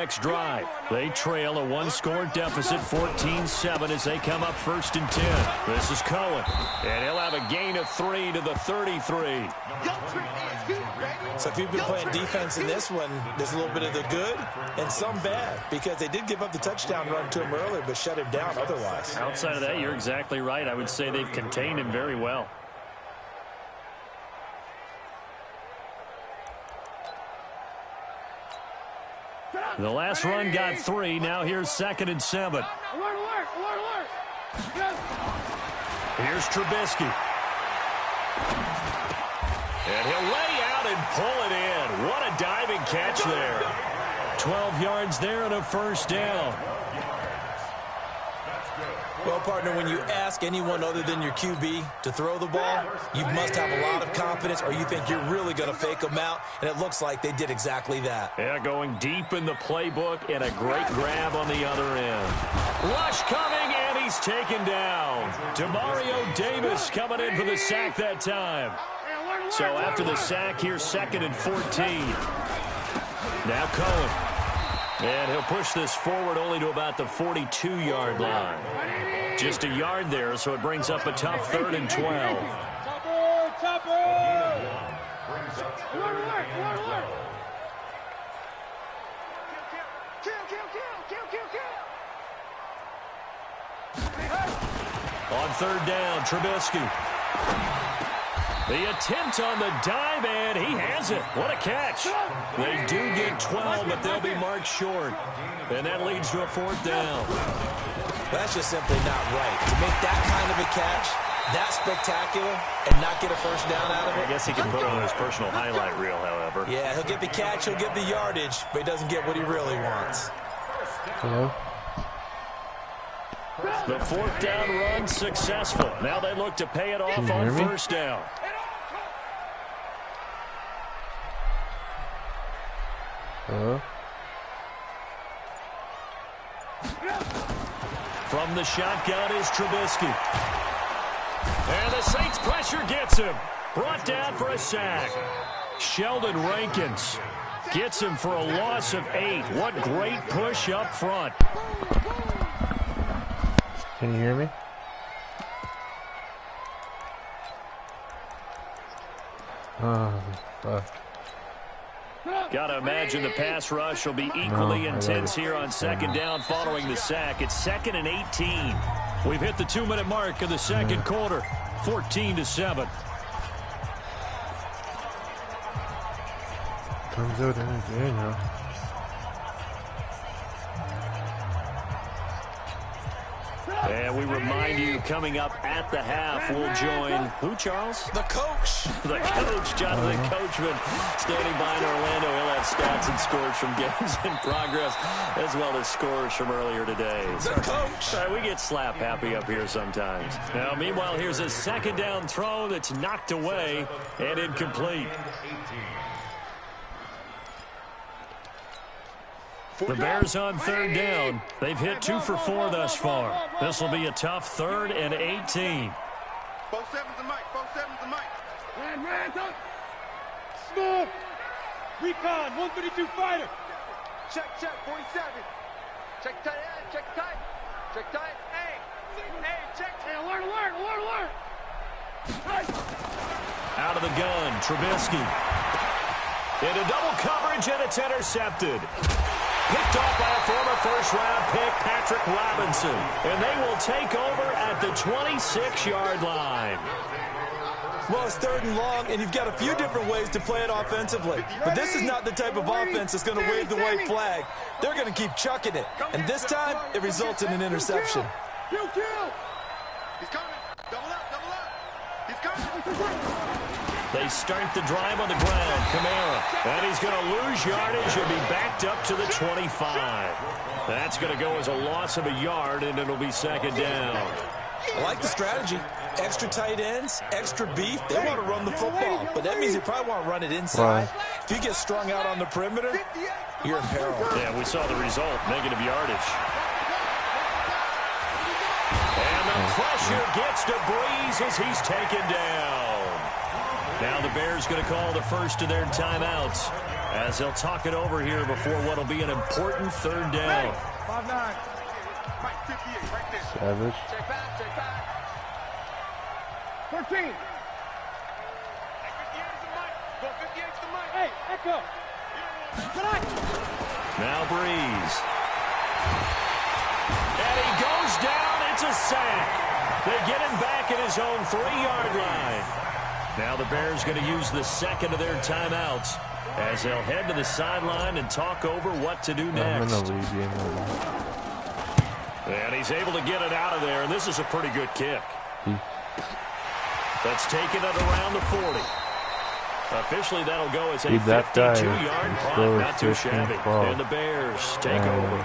Next drive, they trail a one-score deficit, 14-7, as they come up 1st and 10. This is Cohen, and he'll have a gain of 3 to the 33. So if you've been playing defense in this one, there's a little bit of the good and some bad, because they did give up the touchdown run to him earlier, but shut him down otherwise. Outside of that, you're exactly right. I would say they've contained him very well. The last run got 3. Now here's 2nd and 7. Here's Trubisky. And he'll lay out and pull it in. What a diving catch there. 12 yards there and a 1st down. Well, partner, when you ask anyone other than your QB to throw the ball, you must have a lot of confidence, or you think you're really going to fake them out, and it looks like they did exactly that. Yeah, going deep in the playbook, and a great grab on the other end. Rush coming, and he's taken down. Demario Davis coming in for the sack that time. So after the sack, here's 2nd and 14. Now Cohen. And he'll push this forward only to about the 42-yard line. Just a yard there, so it brings up a tough 3rd and 12. On 3rd down, Trubisky. The attempt on the dive, and he has it. What a catch. They do get 12, but they'll be marked short. And that leads to a 4th down. That's just simply not right. To make that kind of a catch, that spectacular, and not get a 1st down out of it. I guess he can put it on his personal highlight reel, however. Yeah, he'll get the catch, he'll get the yardage, but he doesn't get what he really wants. Hello? The 4th down run successful. Now they look to pay it off on 1st down. Hello? From the shotgun is Trubisky. And the Saints pressure gets him. Brought down for a sack. Sheldon Rankins gets him for a loss of 8. What great push up front. Can you hear me? Oh, fuck. Got to imagine the pass rush will be equally intense here on 2nd down following the sack. It's 2nd and 18. We've hit the 2-minute mark of the 2nd quarter. 14-7. Comes out in the now. And we remind you, coming up at the half, we'll join who, Charles? The coach. The coach, Jonathan Coachman, standing by in Orlando. He'll have stats and scores from games in progress, as well as scores from earlier today. The coach. We get slap happy up here sometimes. Now, meanwhile, here's a 2nd down throw that's knocked away and incomplete. The Bears on 3rd down. They've hit 2 for 4 thus far. This will be a tough 3rd and 18. Both sevens and Mike. Both sevens and Mike. Ran, smooth. Recon, 132 fighter. Check, 47. Check tight end, check tight. Check tight. Hey, check. Hey, alert. Out of the gun, Trubisky. Into double coverage, and it's intercepted. Picked off by a former first-round pick, Patrick Robinson. And they will take over at the 26-yard line. Well, it's 3rd and long, and you've got a few different ways to play it offensively. But this is not the type of offense that's going to wave the white flag. They're going to keep chucking it. And this time, it results in an interception. Kill. He's coming. Double up. He's coming. They start the drive on the ground. Kamara. And he's going to lose yardage and be backed up to the 25. That's going to go as a loss of a yard, and it'll be 2nd down. I like the strategy. Extra tight ends, extra beef. They want to run the football, but that means they probably want to run it inside. Wow. If you get strung out on the perimeter, you're in peril. Yeah, we saw the result. Negative yardage. And the pressure gets to Breeze as he's taken down. Now the Bears going to call the first of their timeouts. as they'll talk it over here before what will be an important third down. 5-9. Savage. Check back, check back. 13. Hey, Echo. Now Breeze. And he goes down. It's a sack. They get him back at his own 3-yard line. Now the Bears going to use the second of their timeouts as they'll head to the sideline and talk over what to do next. I'm in the lead game. And he's able to get it out of there, and this is a pretty good kick. That's taken at around the 40. Officially, that'll go as a 52-yard punt. Not too shabby. And the Bears take over.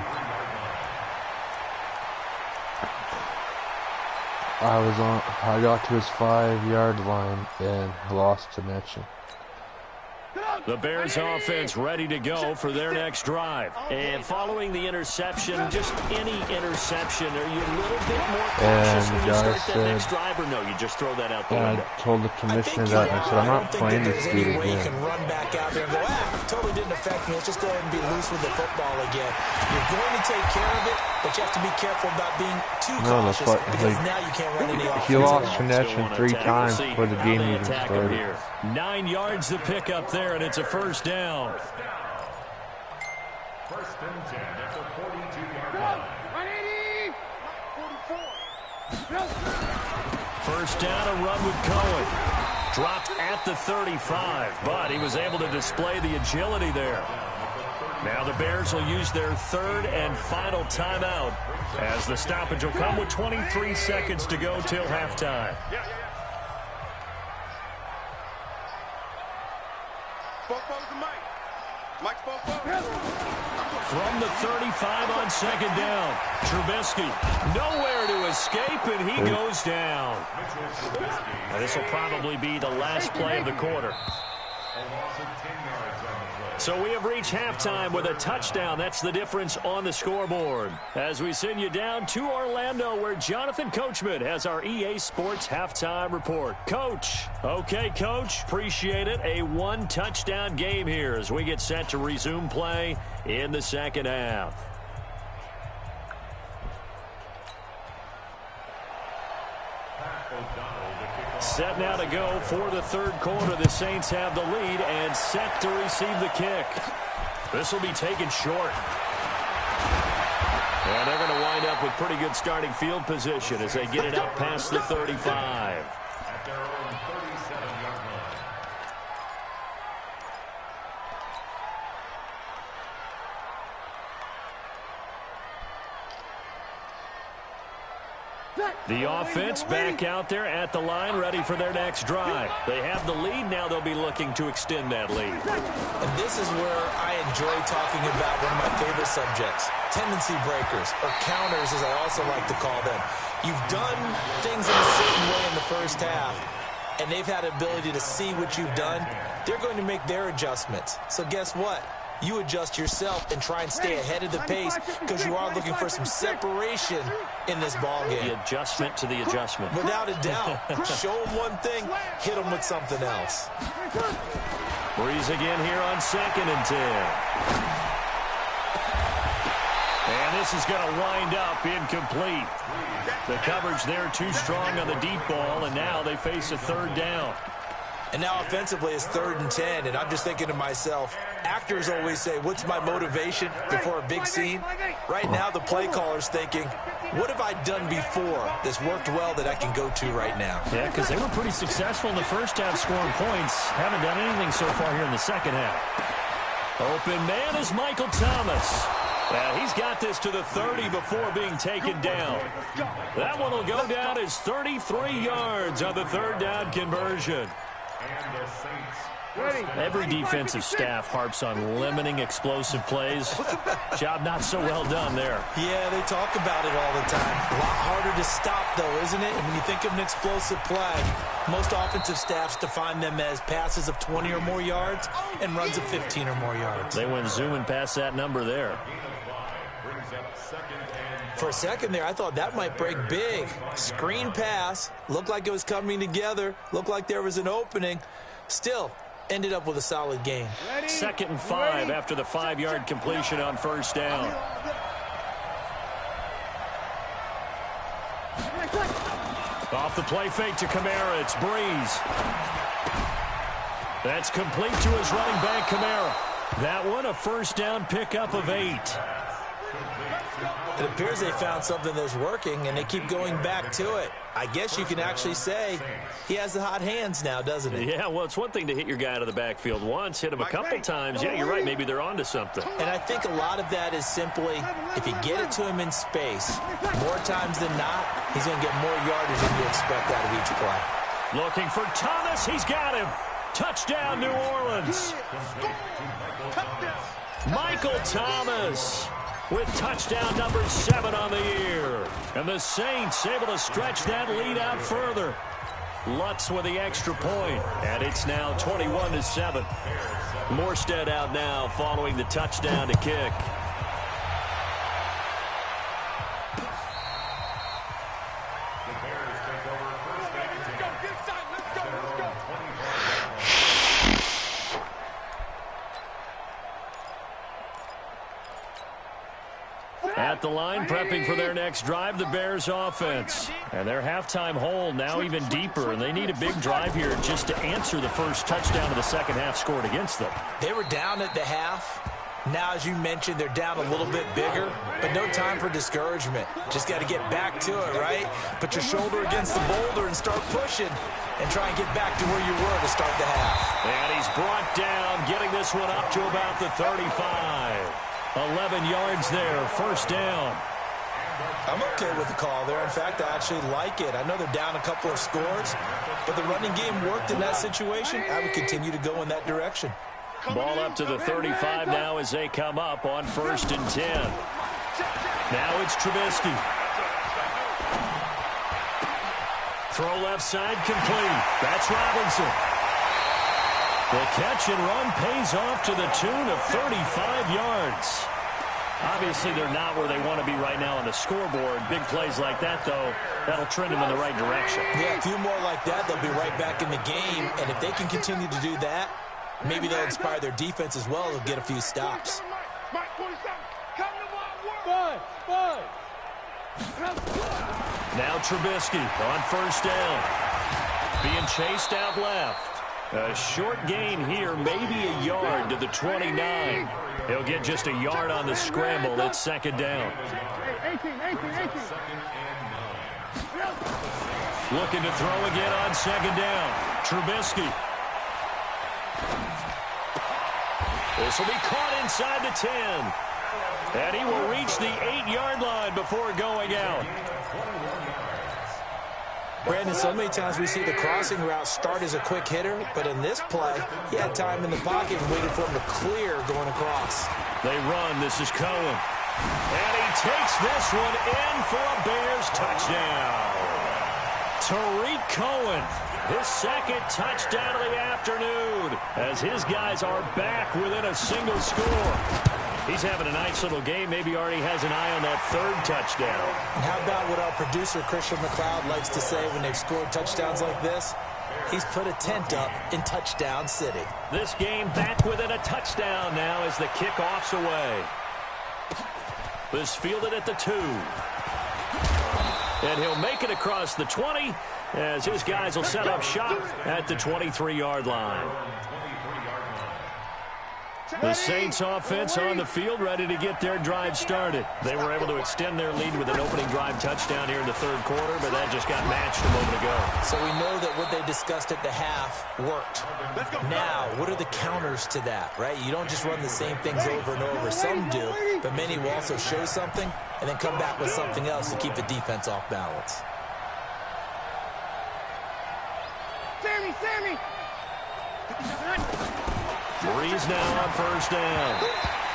I got to his 5-yard line and lost connection. The Bears offense ready to go for their next drive. And following the interception, just any interception, are you a little bit more cautious when you start that next drive, or no, you just throw that out the window? I told the commissioner that, and I said, I'm not playing this dude again. You can run back out there and go, totally didn't affect me. Let's just go ahead and be loose with the football again. You're going to take care of it, but you have to be careful about being too cautious because now you can't run any offense. He lost connection 3 times before the game even started. 9 yards to pick up there, and it's a first down. First and 10 at the 42-yard line. 180. First down, a run with Cohen. Dropped at the 35, but he was able to display the agility there. Now the Bears will use their third and final timeout as the stoppage will come with 23 seconds to go till halftime. From the 35 on second down, Trubisky nowhere to escape, and he goes down. Now, this will probably be the last play of the quarter. So we have reached halftime with a touchdown. That's the difference on the scoreboard. As we send you down to Orlando, where Jonathan Coachman has our EA Sports halftime report. Coach. Okay, Coach. Appreciate it. A 1-touchdown game here as we get set to resume play in the second half. Set now to go for the third quarter. The Saints have the lead and set to receive the kick. This will be taken short. And they're going to wind up with pretty good starting field position as they get it up past the 35. At their own 37-yard line. The offense back out there at the line, ready for their next drive. They have the lead. Now they'll be looking to extend that lead. And this is where I enjoy talking about one of my favorite subjects, tendency breakers, or counters as I also like to call them. You've done things in a certain way in the first half, and they've had the ability to see what you've done. They're going to make their adjustments. So guess what? You adjust yourself and try and stay ahead of the pace because you are looking for some separation in this ball game. The adjustment to the adjustment. Without a doubt. Show them one thing, hit them with something else. Breeze again here on 2nd and 10. And this is going to wind up incomplete. The coverage there too strong on the deep ball, and now they face a third down. And now offensively it's 3rd and 10, and I'm just thinking to myself, actors always say, what's my motivation before a big scene? Right now the play caller's thinking, what have I done before that's worked well that I can go to right now? Yeah, because they were pretty successful in the first half scoring points. Haven't done anything so far here in the second half. Open man is Michael Thomas. He's got this to the 30 before being taken down. That one will go down as 33 yards on the third down conversion. Every defensive staff harps on limiting explosive plays. Job not so well done there. Yeah, they talk about it all the time. A lot harder to stop, though, isn't it? And when you think of an explosive play, most offensive staffs define them as passes of 20 or more yards and runs of 15 or more yards. They went zooming past that number there. For a second there, I thought that might break big. Screen pass. Looked like it was coming together. Looked like there was an opening. Still, ended up with a solid game. 2nd and 5 after the 5-yard completion on first down. Off the play fake to Kamara. It's Breeze. That's complete to his running back, Kamara. That one, a first down pickup of 8. It appears they found something that's working, and they keep going back to it. I guess you can actually say he has the hot hands now, doesn't he? Yeah, well, it's one thing to hit your guy out of the backfield once, hit him a couple times. Yeah, you're right. Maybe they're onto something. And I think a lot of that is simply if you get it to him in space, more times than not, he's going to get more yardage than you expect out of each play. Looking for Thomas. He's got him. Touchdown, New Orleans. Michael Thomas with touchdown number 7 on the year. And the Saints able to stretch that lead out further. Lutz with the extra point, and it's now 21-7. Morstead out now following the touchdown to kick. At the line, prepping for their next drive, the Bears offense. And their halftime hole now even deeper, and they need a big drive here just to answer the first touchdown of the second half scored against them. They were down at the half. Now, as you mentioned, they're down a little bit bigger, but no time for discouragement. Just got to get back to it, right? Put your shoulder against the boulder and start pushing and try and get back to where you were to start the half. And he's brought down, getting this one up to about the 35. 11 yards there, first down. I'm okay with the call there. In fact, I actually like it. I know they're down a couple of scores, but the running game worked in that situation. I would continue to go in that direction. Ball up to the 35 now as they come up on 1st and 10. Now it's Trubisky. Throw left side complete. That's Robinson. The catch and run pays off to the tune of 35 yards. Obviously, they're not where they want to be right now on the scoreboard. Big plays like that, though, that'll trend them in the right direction. Yeah, a few more like that, they'll be right back in the game. And if they can continue to do that, maybe they'll inspire their defense as well. They'll get a few stops. Now Trubisky on first down. Being chased out left. A short gain here, maybe a yard to the 29. He'll get just a yard on the scramble. It's 2nd down. 18. Looking to throw again on 2nd down. Trubisky. This will be caught inside the 10. And he will reach the 8-yard line before going out. Brandon, so many times we see the crossing route start as a quick hitter, but in this play, he had time in the pocket and waited for him to clear going across. They run. This is Cohen. And he takes this one in for a Bears touchdown. Tariq Cohen, his 2nd touchdown of the afternoon, as his guys are back within a single score. He's having a nice little game. Maybe already has an eye on that 3rd touchdown. And how about what our producer, Christian McLeod, likes to say when they've scored touchdowns like this? He's put a tent up in Touchdown City. This game back within a touchdown now as the kickoff's away. This fielded at the 2. And he'll make it across the 20 as his guys will set up shop at the 23-yard line. The Saints offense on the field, ready to get their drive started. They were able to extend their lead with an opening drive touchdown here in the 3rd quarter, but that just got matched a moment ago. So we know that what they discussed at the half worked. Now, what are the counters to that, right? You don't just run the same things over and over. Some do, but many will also show something and then come back with something else to keep the defense off balance. Sammy! Breeze now on first down.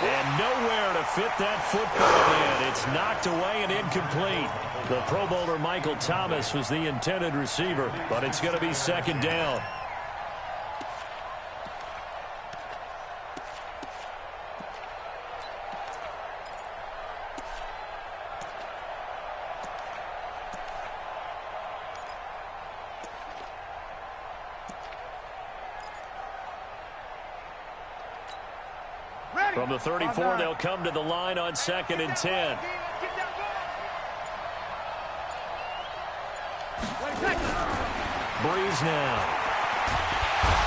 And nowhere to fit that football in. It's knocked away and incomplete. The Pro Bowler Michael Thomas was the intended receiver, but it's going to be 2nd down. From the 34, they'll come to the line on 2nd and 10. Breeze now.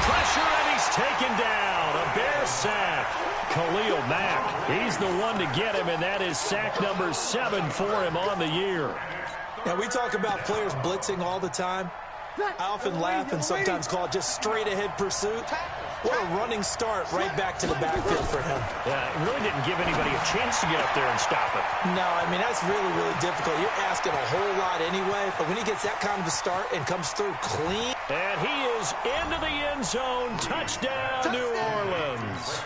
Pressure, and he's taken down. A Bear sack. Khalil Mack, he's the one to get him, and that is sack number 7 for him on the year. Now, we talk about players blitzing all the time. I often laugh and sometimes call it just straight-ahead pursuit. What a running start right back to the backfield for him. Yeah, it really didn't give anybody a chance to get up there and stop it. No, I mean, that's really, really difficult. You're asking a whole lot anyway, but when he gets that kind of a start and comes through clean. And he is into the end zone. Touchdown, New Orleans.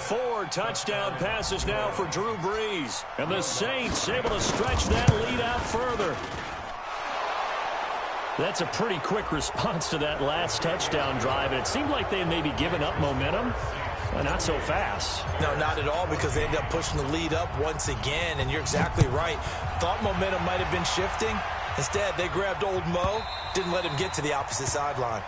4 touchdown passes now for Drew Brees. And the Saints able to stretch that lead out further. That's a pretty quick response to that last touchdown drive. And it seemed like they had maybe given up momentum. Not so fast. No, not at all, because they ended up pushing the lead up once again. And you're exactly right. Thought momentum might have been shifting. Instead, they grabbed old Mo, didn't let him get to the opposite sideline.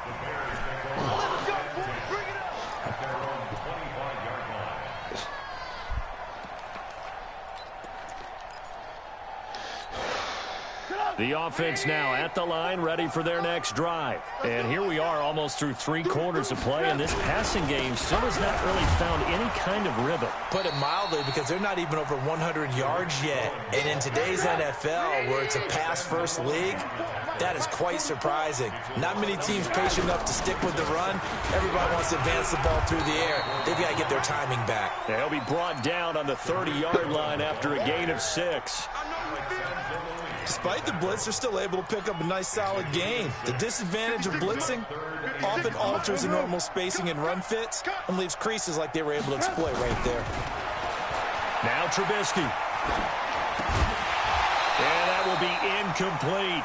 The offense now at the line, ready for their next drive. And here we are almost through 3 quarters of play, and this passing game still has not really found any kind of rhythm. Put it mildly, because they're not even over 100 yards yet. And in today's NFL, where it's a pass-first league, that is quite surprising. Not many teams patient enough to stick with the run. Everybody wants to advance the ball through the air. They've got to get their timing back. Yeah, he'll be brought down on the 30-yard line after a gain of 6. Despite the blitz, they're still able to pick up a nice, solid gain. The disadvantage of blitzing often alters the normal spacing and run fits and leaves creases like they were able to exploit right there. Now Trubisky. And that will be incomplete.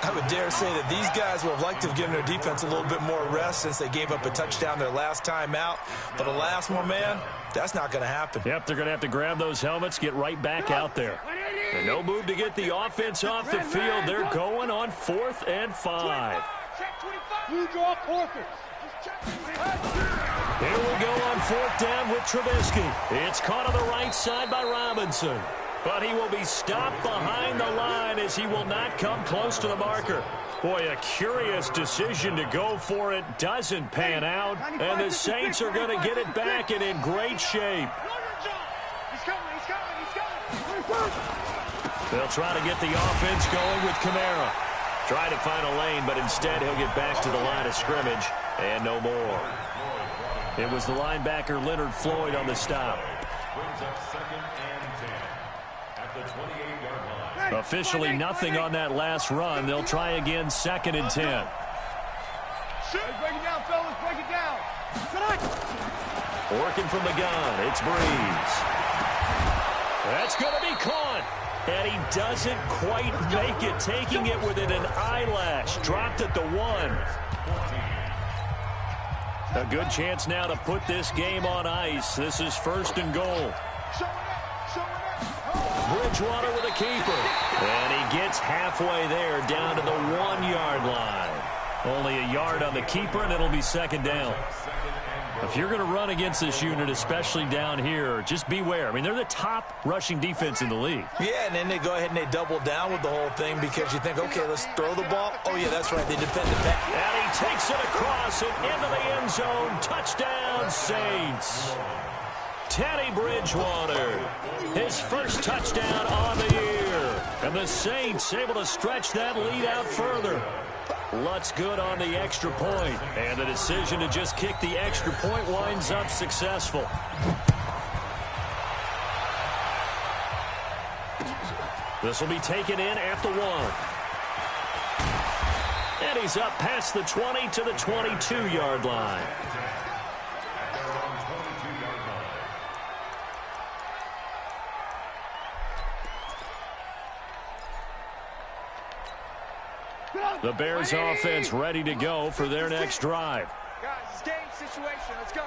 I would dare say that these guys would have liked to have given their defense a little bit more rest since they gave up a touchdown their last time out. But alas, my man, that's not going to happen. Yep, they're going to have to grab those helmets, get right back out there. And no move to get the offense off the field. They're going on 4th and 5. Here we go on 4th down with Trubisky. It's caught on the right side by Robinson. But he will be stopped behind the line as he will not come close to the marker. Boy, a curious decision to go for it. Doesn't pan out. And the Saints are going to get it back and in great shape. They'll try to get the offense going with Kamara. Try to find a lane, but instead he'll get back to the line of scrimmage. And no more. It was the linebacker Leonard Floyd on the stop. Officially nothing on that last run. They'll try again 2nd and 10. Break it down, fellas. Break it down. Working from the gun. It's Breeze. That's going to be caught. And he doesn't quite make it, taking it within an eyelash. Dropped at the 1. A good chance now to put this game on ice. This is 1st and goal. Bridgewater with a keeper. And he gets halfway there, down to the 1-yard line. Only a yard on the keeper, and it'll be 2nd down. If you're going to run against this unit, especially down here, just beware. I mean, they're the top rushing defense in the league. Yeah, and then they go ahead and they double down with the whole thing because you think, okay, let's throw the ball. Oh, yeah, that's right. They defend the back. And he takes it across and into the end zone. Touchdown, Saints. Teddy Bridgewater, his first touchdown on the year. And the Saints able to stretch that lead out further. Lutz good on the extra point. And the decision to just kick the extra point winds up successful. This will be taken in at the 1. And he's up past the 20 to the 22-yard line. The Bears offense ready to go for their next drive. Guys, game situation. Let's go.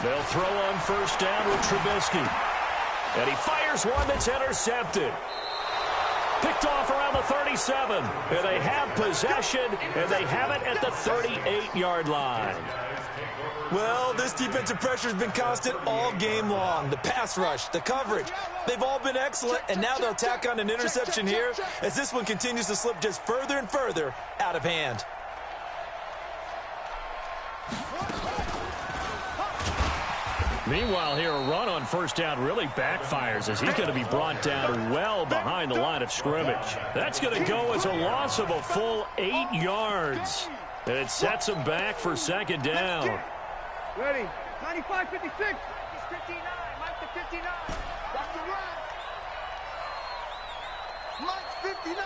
They'll throw on 1st down with Trubisky. And he fires one that's intercepted. Picked off around the 37. And they have possession, and they have it at the 38-yard line. Well, this defensive pressure has been constant all game long. The pass rush, the coverage, they've all been excellent, and now they'll tack on an interception here as this one continues to slip just further and further out of hand. Meanwhile, here, a run on first down really backfires as he's going to be brought down well behind the line of scrimmage. That's going to go as a loss of a full 8 yards. It sets him back for second down. Ready. 95, 56. He's 59. Mike to 59. That's the run. Mike's 59.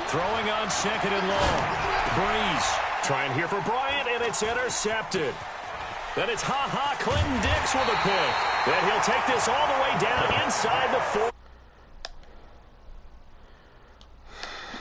Throwing on second and long. Breeze trying here for Bryant, and it's intercepted. Then it's Clinton Dix with a pick. And he'll take this all the way down inside the 4.